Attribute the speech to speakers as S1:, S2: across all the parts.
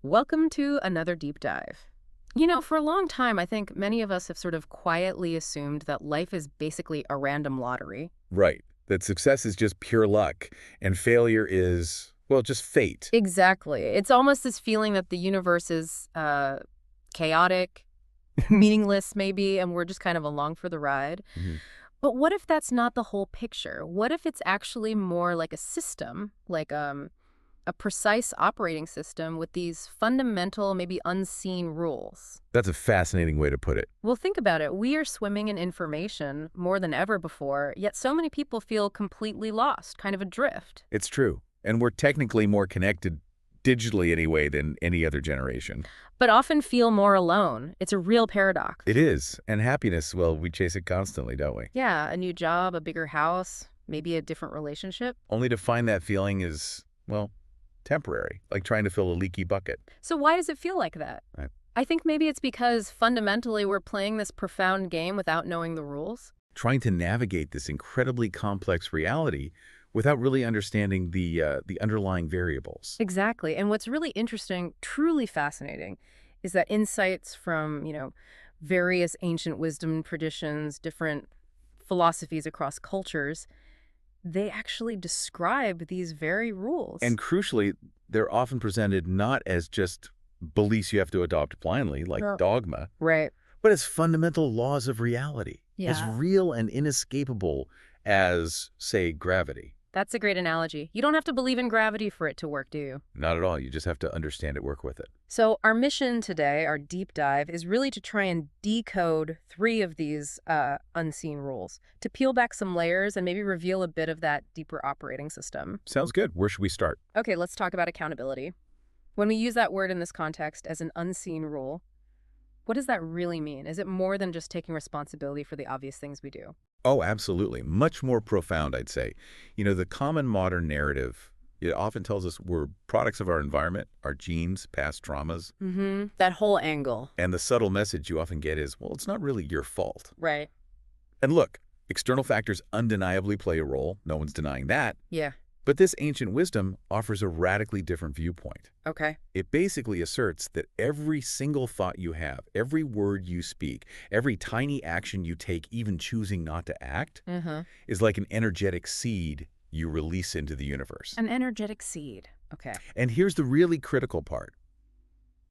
S1: Welcome to another deep dive. You know, for a long time, I think many of us have sort of quietly assumed that life is basically a random lottery.
S2: Right. That success is just pure luck, and failure is, well, just fate.
S1: Exactly. It's almost this feeling that the universe is chaotic, meaningless maybe, and we're just kind of along for the ride.
S2: Mhm.
S1: But what if that's not the whole picture? What if it's actually more like a system, like a precise operating system with these fundamental, maybe unseen rules?
S2: That's a fascinating way to put it.
S1: Well, think about it. We are swimming in information more than ever before, yet so many people feel completely lost, kind of adrift.
S2: It's true. And we're technically more connected, digitally anyway, than any other generation.
S1: But often feel more alone. It's a real paradox.
S2: It is. And happiness, well, we chase it constantly, don't we?
S1: Yeah, a new job, a bigger house, maybe a different relationship.
S2: Only to find that feeling is, well, temporary, like trying to fill a leaky bucket.
S1: So why does it feel like that?
S2: Right.
S1: I think maybe it's because fundamentally we're playing this profound game without knowing the rules.
S2: Trying to navigate this incredibly complex reality without really understanding the underlying variables.
S1: Exactly. And what's really interesting, truly fascinating, is that insights from, various ancient wisdom traditions, different philosophies across cultures, they actually describe these very rules.
S2: And crucially, they're often presented not as just beliefs you have to adopt blindly, like
S1: No.
S2: dogma,
S1: Right.
S2: but as fundamental laws of reality, as
S1: Yeah.
S2: real and inescapable as, say, gravity.
S1: That's a great analogy. You don't have to believe in gravity for it to work, do you?
S2: Not at all. You just have to understand it, work with it.
S1: So our mission today, our deep dive, is really to try and decode 3 of these unseen rules, to peel back some layers and maybe reveal a bit of that deeper operating system.
S2: Sounds good. Where should we start?
S1: Okay, let's talk about accountability. When we use that word in this context as an unseen rule, what does that really mean? Is it more than just taking responsibility for the obvious things we do?
S2: Oh, absolutely. Much more profound, I'd say. The common modern narrative, it often tells us we're products of our environment, our genes, past traumas,
S1: Mm-hmm. That whole angle.
S2: and the subtle message you often get is, well, it's not really your fault.
S1: Right.
S2: And look, external factors undeniably play a role. No one's denying that.
S1: Yeah.
S2: But this ancient wisdom offers a radically different viewpoint.
S1: Okay.
S2: It basically asserts that every single thought you have, every word you speak, every tiny action you take, even choosing not to act,
S1: Mm-hmm.
S2: is like an energetic seed you release into the universe.
S1: An energetic seed. Okay.
S2: And here's the really critical part.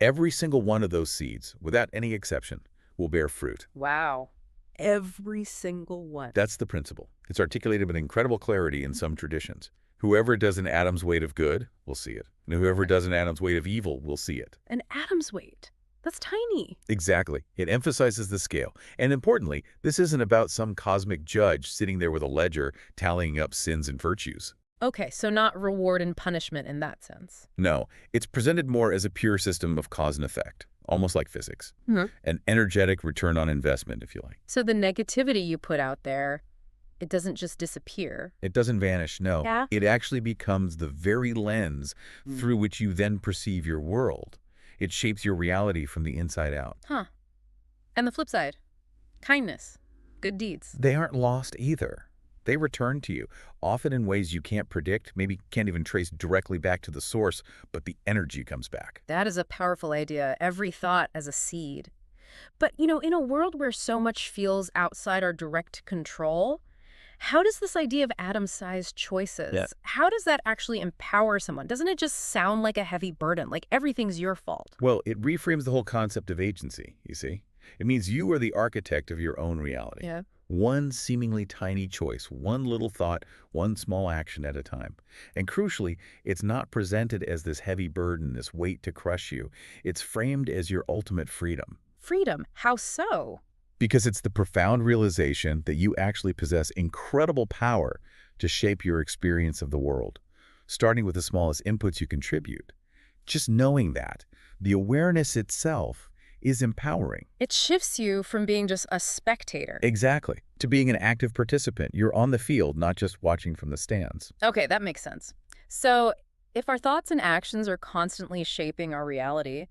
S2: Every single one of those seeds, without any exception, will bear fruit.
S1: Wow. Every single one.
S2: That's the principle. It's articulated with incredible clarity in some traditions. Whoever does an atom's weight of good will see it. And whoever does an atom's weight of evil will see it.
S1: An atom's weight. That's tiny.
S2: Exactly. It emphasizes the scale. And importantly, this isn't about some cosmic judge sitting there with a ledger tallying up sins and virtues.
S1: Okay, so not reward and punishment in that sense.
S2: No, it's presented more as a pure system of cause and effect, almost like physics.
S1: Mhm.
S2: An energetic return on investment, if you like.
S1: So the negativity you put out there, it doesn't just disappear.
S2: It doesn't vanish, no.
S1: Yeah?
S2: It actually becomes the very lens through which you then perceive your world. It shapes your reality from the inside out.
S1: Huh. And the flip side, kindness, good deeds.
S2: They aren't lost either. They return to you, often in ways you can't predict, maybe can't even trace directly back to the source, but the energy comes back.
S1: That is a powerful idea, every thought as a seed. But, in a world where so much feels outside our direct control, how does this idea of atom-sized choices,
S2: Yeah.
S1: how does that actually empower someone? Doesn't it just sound like a heavy burden, like everything's your fault?
S2: Well, it reframes the whole concept of agency, you see. It means you are the architect of your own reality.
S1: Yeah.
S2: One seemingly tiny choice, one little thought, one small action at a time. And crucially, it's not presented as this heavy burden, this weight to crush you. It's framed as your ultimate freedom.
S1: Freedom, how so?
S2: Because it's the profound realization that you actually possess incredible power to shape your experience of the world, starting with the smallest inputs you contribute. Just knowing that, the awareness itself is empowering.
S1: It shifts you from being just a spectator.
S2: Exactly. To being an active participant. You're on the field, not just watching from the stands.
S1: Okay, that makes sense. So, if our thoughts and actions are constantly shaping our reality,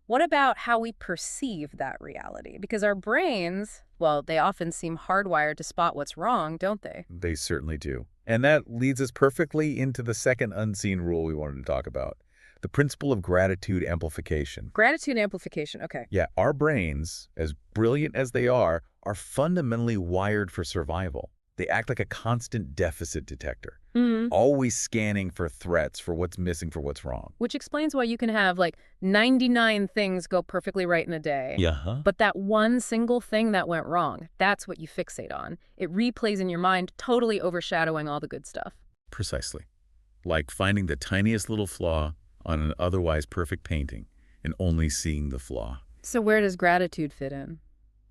S1: what about how we perceive that reality? Because our brains, well, they often seem hardwired to spot what's wrong, don't they?
S2: They certainly do. And that leads us perfectly into the second unseen rule we wanted to talk about, The principle of gratitude amplification.
S1: Gratitude amplification. Okay.
S2: Yeah, our brains, as brilliant as they are fundamentally wired for survival. They act like a constant deficit detector,
S1: Mm.
S2: always scanning for threats, for what's missing, for what's wrong.
S1: Which explains why you can have like 99 things go perfectly right in a day.
S2: Yeah, huh?
S1: But that one single thing that went wrong, that's what you fixate on. It replays in your mind, totally overshadowing all the good stuff.
S2: Precisely. Like finding the tiniest little flaw on an otherwise perfect painting and only seeing the flaw.
S1: So where does gratitude fit in?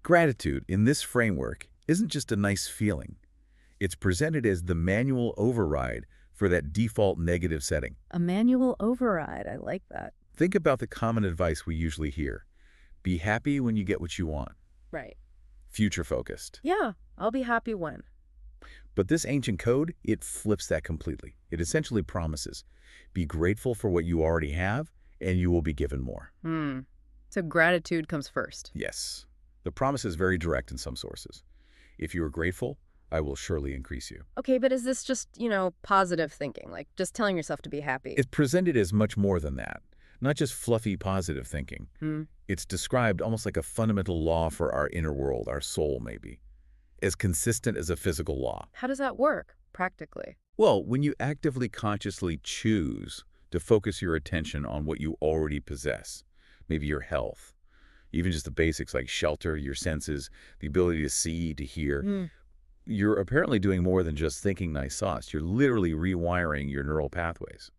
S2: Gratitude, in this framework, isn't just a nice feeling. It's presented as the manual override for that default negative setting.
S1: A manual override. I like that.
S2: Think about the common advice we usually hear. Be happy when you get what you want.
S1: Right.
S2: Future-focused.
S1: Yeah, I'll be happy when.
S2: But this ancient code, it flips that completely. It essentially promises, be grateful for what you already have, and you will be given more.
S1: So gratitude comes first.
S2: Yes. The promise is very direct in some sources. If you are grateful, I will surely increase you.
S1: Okay, but is this just, positive thinking, like just telling yourself to be happy?
S2: It's presented as much more than that, not just fluffy positive thinking. It's described almost like a fundamental law for our inner world, our soul maybe, as consistent as a physical law.
S1: How does that work, practically?
S2: Well, when you actively consciously choose to focus your attention on what you already possess, maybe your health, even just the basics like shelter, your senses, the ability to see, to hear, you're apparently doing more than just thinking nice thoughts. You're literally rewiring your neural pathways.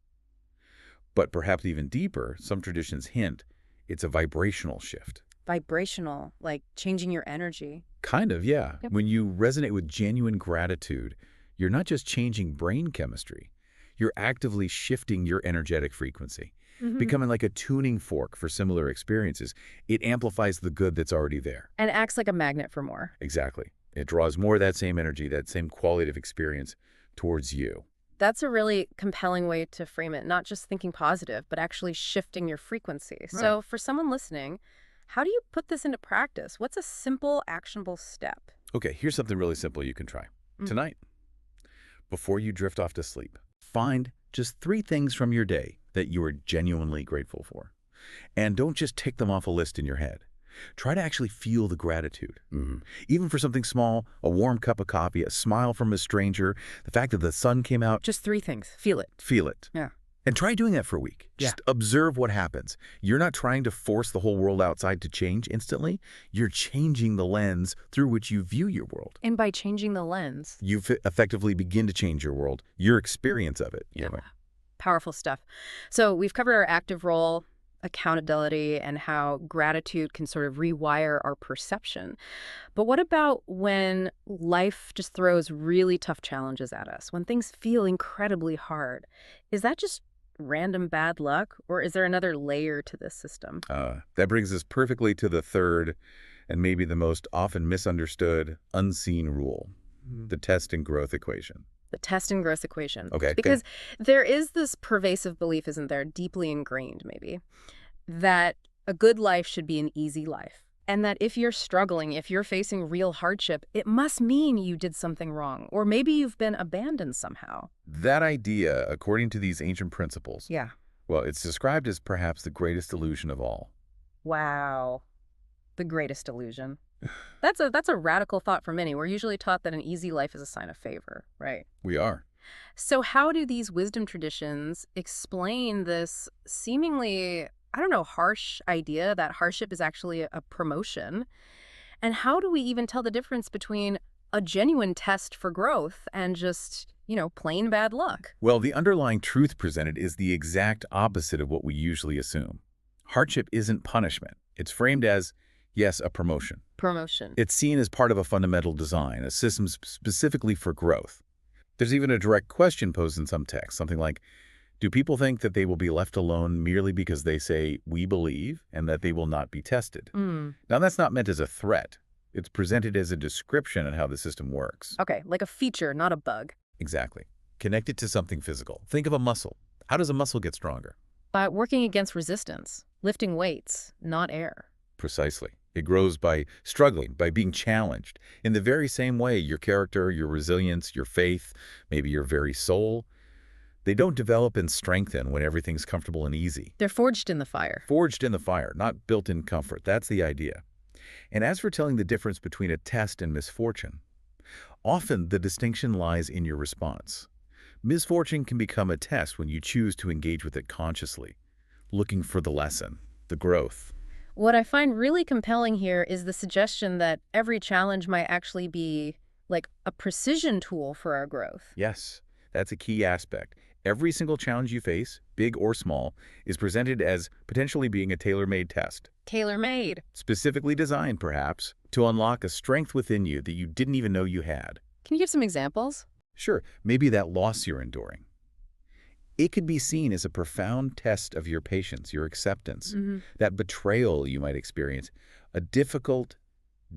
S2: But perhaps even deeper, some traditions hint it's a vibrational shift.
S1: Vibrational, like changing your energy.
S2: Kind of, yeah.
S1: Yep.
S2: When you resonate with genuine gratitude, you're not just changing brain chemistry. You're actively shifting your energetic frequency, becoming like a tuning fork for similar experiences. It amplifies the good that's already there.
S1: And acts like a magnet for more.
S2: Exactly. It draws more of that same energy, that same qualitative experience towards you.
S1: That's a really compelling way to frame it, not just thinking positive, but actually shifting your frequency.
S2: Right.
S1: So for someone listening, how do you put this into practice? What's a simple, actionable step?
S2: Okay, here's something really simple you can try. Tonight, before you drift off to sleep, find just 3 things from your day that you are genuinely grateful for. And don't just tick them off a list in your head. Try to actually feel the gratitude. Even for something small, a warm cup of coffee, a smile from a stranger, the fact that the sun came out.
S1: Just 3 things. Feel it.
S2: Feel it.
S1: Yeah.
S2: And try doing that for a week. Just observe what happens. You're not trying to force the whole world outside to change instantly. You're changing the lens through which you view your world.
S1: And by changing the lens.
S2: You effectively begin to change your world, your experience of it.
S1: Yeah. Powerful stuff. So we've covered our active role, accountability, and how gratitude can sort of rewire our perception. But what about when life just throws really tough challenges at us, when things feel incredibly hard? Is that just random bad luck, or is there another layer to this system?
S2: That brings us perfectly to the third and maybe the most often misunderstood unseen rule, the test and growth equation.
S1: The test and growth equation.
S2: Okay.
S1: Because there is this pervasive belief, isn't there, deeply ingrained maybe, that a good life should be an easy life. And that if you're struggling, if you're facing real hardship, it must mean you did something wrong. Or maybe you've been abandoned somehow.
S2: That idea, according to these ancient principles,
S1: Yeah.
S2: well, it's described as perhaps the greatest illusion of all.
S1: Wow. The greatest illusion. That's a radical thought for many. We're usually taught that an easy life is a sign of favor, right?
S2: We are.
S1: So how do these wisdom traditions explain this seemingly, harsh idea that hardship is actually a promotion? And how do we even tell the difference between a genuine test for growth and just, plain bad luck?
S2: Well, the underlying truth presented is the exact opposite of what we usually assume. Hardship isn't punishment. It's framed as, yes, a promotion.
S1: Promotion.
S2: It's seen as part of a fundamental design, a system specifically for growth. There's even a direct question posed in some texts, something like, do people think that they will be left alone merely because they say, we believe, and that they will not be tested? Now, that's not meant as a threat. It's presented as a description of how the system works.
S1: Okay, like a feature, not a bug.
S2: Exactly. Connect it to something physical. Think of a muscle. How does a muscle get stronger?
S1: By working against resistance, lifting weights, not air.
S2: Precisely. It grows by struggling, by being challenged. In the very same way, your character, your resilience, your faith, maybe your very soul, They don't develop and strengthen when everything's comfortable and easy.
S1: They're forged in the fire.
S2: Forged in the fire, not built in comfort. That's the idea. And as for telling the difference between a test and misfortune, often the distinction lies in your response. Misfortune can become a test when you choose to engage with it consciously, looking for the lesson, the growth.
S1: What I find really compelling here is the suggestion that every challenge might actually be like a precision tool for our growth.
S2: Yes, that's a key aspect. Every single challenge you face, big or small, is presented as potentially being a tailor-made test.
S1: Tailor-made.
S2: Specifically designed, perhaps, to unlock a strength within you that you didn't even know you had.
S1: Can you give some examples?
S2: Sure, maybe that loss you're enduring. It could be seen as a profound test of your patience, your acceptance, that betrayal you might experience, a difficult,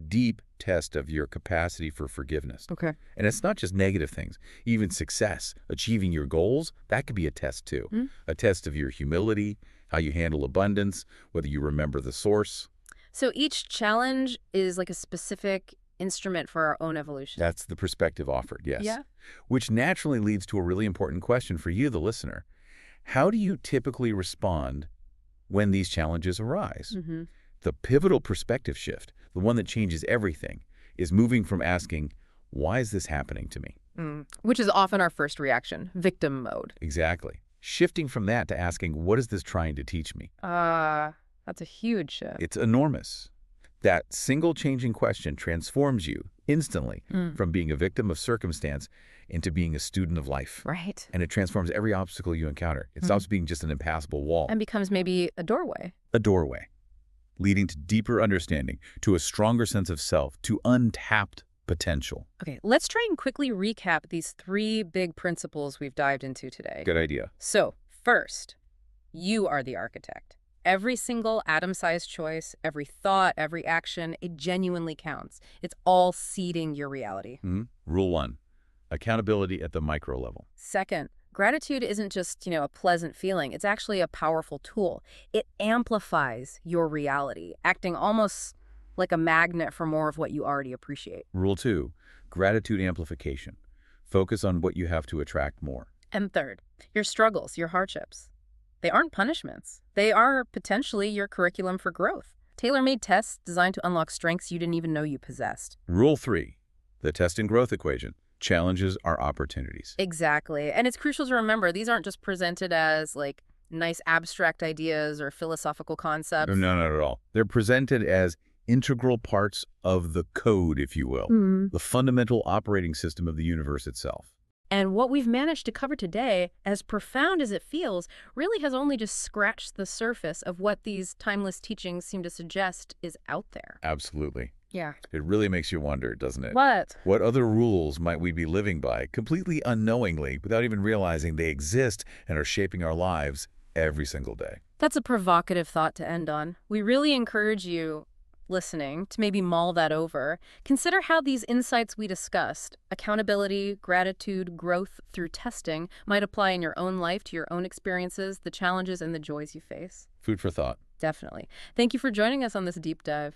S2: deep test of your capacity for forgiveness.
S1: Okay.
S2: And it's not just negative things. Even success, achieving your goals, that could be a test too. A test of your humility, how you handle abundance, whether you remember the source.
S1: So each challenge is like a specific instrument for our own evolution.
S2: That's the perspective offered, yes.
S1: Yeah.
S2: Which naturally leads to a really important question for you, the listener. How do you typically respond when these challenges arise? The pivotal perspective shift, the one that changes everything, is moving from asking, why is this happening to me?
S1: Which is often our first reaction, victim mode.
S2: Exactly. Shifting from that to asking, what is this trying to teach me?
S1: That's a huge shift.
S2: It's enormous. That single changing question transforms you instantly from being a victim of circumstance into being a student of life.
S1: Right.
S2: And it transforms every obstacle you encounter. It stops being just an impassable wall.
S1: And becomes maybe a doorway.
S2: A doorway, leading to deeper understanding, to a stronger sense of self, to untapped potential.
S1: Okay, let's try and quickly recap these 3 big principles we've dived into today.
S2: Good idea.
S1: So, first, you are the architect. Every single atom-sized choice, every thought, every action, it genuinely counts. It's all seeding your reality.
S2: Rule 1, accountability at the micro level.
S1: Second, gratitude isn't just, a pleasant feeling. It's actually a powerful tool. It amplifies your reality, acting almost like a magnet for more of what you already appreciate.
S2: Rule 2, gratitude amplification. Focus on what you have to attract more.
S1: And third, your struggles, your hardships. They aren't punishments. They are potentially your curriculum for growth. Tailor-made tests designed to unlock strengths you didn't even know you possessed.
S2: Rule 3, the test and growth equation. Challenges are opportunities.
S1: Exactly. And it's crucial to remember these aren't just presented as like nice abstract ideas or philosophical concepts.
S2: No, not at all. They're presented as integral parts of the code, if you will, the fundamental operating system of the universe itself.
S1: And what we've managed to cover today, as profound as it feels, really has only just scratched the surface of what these timeless teachings seem to suggest is out there.
S2: Absolutely.
S1: Yeah.
S2: It really makes you wonder, doesn't it?
S1: What?
S2: What other rules might we be living by, completely unknowingly, without even realizing they exist and are shaping our lives every single day?
S1: That's a provocative thought to end on. We really encourage you, listening, to maybe mull that over. Consider how these insights we discussed, accountability, gratitude, growth through testing, might apply in your own life to your own experiences, the challenges and the joys you face.
S2: Food for thought.
S1: Definitely. Thank you for joining us on this deep dive.